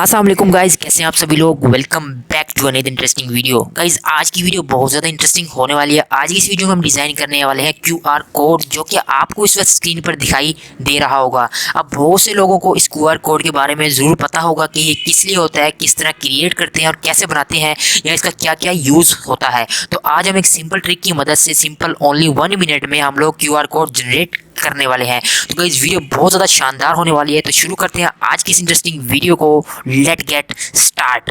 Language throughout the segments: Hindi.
अस्सलाम वालेकुम गाइस, कैसे हैं आप सभी लोग। Welcome back to another interesting video. Guys आज की वीडियो बहुत ज़्यादा इंटरेस्टिंग होने वाली है। आज की इस वीडियो में हम डिज़ाइन करने वाले हैं क्यूआर कोड, जो कि आपको इस वक्त स्क्रीन पर दिखाई दे रहा होगा। अब बहुत से लोगों को इस क्यूआर कोड के बारे में ज़रूर पता होगा कि ये किस लिए होता है, किस तरह क्रिएट करते हैं और कैसे बनाते हैं, या इसका क्या क्या यूज़ होता है। तो आज हम एक सिंपल ट्रिक की मदद से सिंपल ओनली 1 मिनट में हम लोग क्यूआर कोड जनरेट करने वाले हैं। तो गाइस वीडियो बहुत ज़्यादा शानदार होने वाली है। तो शुरू करते हैं आज की इस इंटरेस्टिंग वीडियो को। Let get start.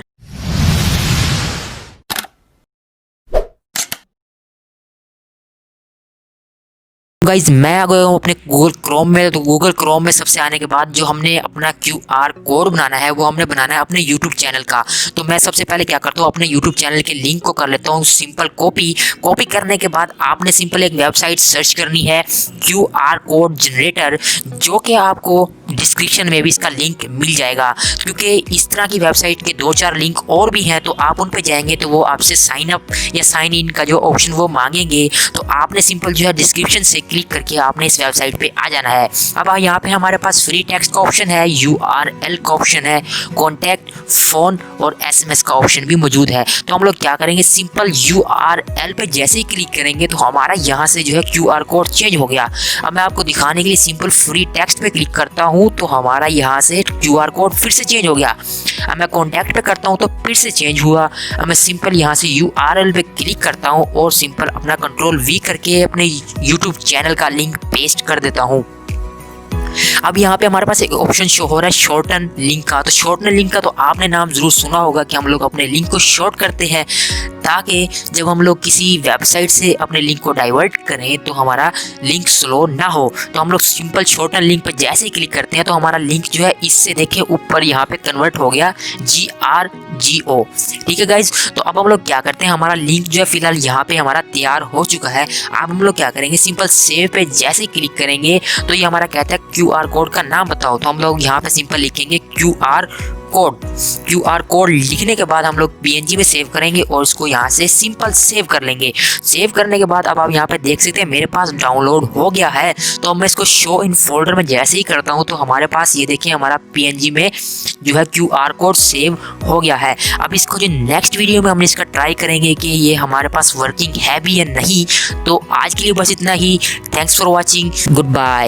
गाइज मैं आ गया हूँ अपने गूगल क्रोम में। तो गूगल क्रोम में सबसे आने के बाद जो हमने अपना क्यूआर कोड बनाना है वो हमने बनाना है अपने यूट्यूब चैनल का। तो मैं सबसे पहले क्या करता हूँ, अपने यूट्यूब चैनल के लिंक को कर लेता हूँ सिंपल कॉपी करने के बाद आपने सिंपल एक वेबसाइट सर्च करनी है क्यूआर कोड जनरेटर, जो कि आपको डिस्क्रिप्शन में भी इसका लिंक मिल जाएगा। क्योंकि इस तरह की वेबसाइट के 2-4 लिंक और भी हैं, तो आप उन पे जाएंगे तो वो आपसे साइन अप या साइन इन का जो ऑप्शन वो मांगेंगे। तो आपने सिंपल जो है डिस्क्रिप्शन से क्लिक करके आपने इस वेबसाइट पे आ जाना है। अब यहाँ पे हमारे पास फ्री टेक्स्ट का ऑप्शन है, यूआरएल का ऑप्शन है, कॉन्टैक्ट, फोन और एसएमएस का ऑप्शन भी मौजूद है। तो हम लोग क्या करेंगे, सिंपल यूआरएल पे जैसे ही क्लिक करेंगे तो हमारा यहाँ से जो है क्यूआर कोड चेंज हो गया। अब मैं आपको दिखाने के लिए सिंपल फ्री टेक्स्ट पे क्लिक करता हूँ तो हमारा यहाँ से क्यूआर कोड फिर से चेंज हो गया। अब मैं कॉन्टैक्ट पे करता हूँ तो फिर से चेंज हुआ। अब मैं सिंपल यहाँ से यूआरएल पे क्लिक करता हूँ और सिंपल अपना कंट्रोल-V करके अपने यूट्यूब चैनल का लिंक पेस्ट कर देता हूँ। अब यहाँ पे हमारे पास एक ऑप्शन शो हो रहा है शॉर्टन लिंक का। तो शॉर्टन लिंक का तो आपने नाम ज़रूर सुना होगा कि हम लोग अपने लिंक को शॉर्ट करते हैं, ताकि जब हम लोग किसी वेबसाइट से अपने लिंक को डाइवर्ट करें तो हमारा लिंक स्लो ना हो। तो हम लोग सिंपल शॉर्टन लिंक पर जैसे ही क्लिक करते हैं तो हमारा लिंक जो है इससे देखें ऊपर यहाँ पे कन्वर्ट हो गया GRGO। ठीक है गाइज, तो अब हम लोग क्या करते हैं, हमारा लिंक जो है फिलहाल यहाँ पे हमारा तैयार हो चुका है। अब हम लोग क्या करेंगे, सिंपल सेव पे जैसे ही क्लिक करेंगे तो ये हमारा कहता है क्यूआर कोड का नाम बताओ। तो हम लोग यहाँ पे सिंपल लिखेंगे क्यूआर कोड लिखने के बाद हम लोग PNG में सेव करेंगे और इसको यहाँ से सिंपल सेव कर लेंगे। सेव करने के बाद अब आप यहाँ पे देख सकते हैं मेरे पास डाउनलोड हो गया है। तो मैं इसको शो इन फोल्डर में जैसे ही करता हूँ तो हमारे पास ये देखिए हमारा PNG में जो है क्यूआर कोड सेव हो गया है। अब इसको जो नेक्स्ट वीडियो में हम इसका ट्राई करेंगे कि ये हमारे पास वर्किंग है भी या नहीं। तो आज के लिए बस इतना ही। Thanks for watching, good bye.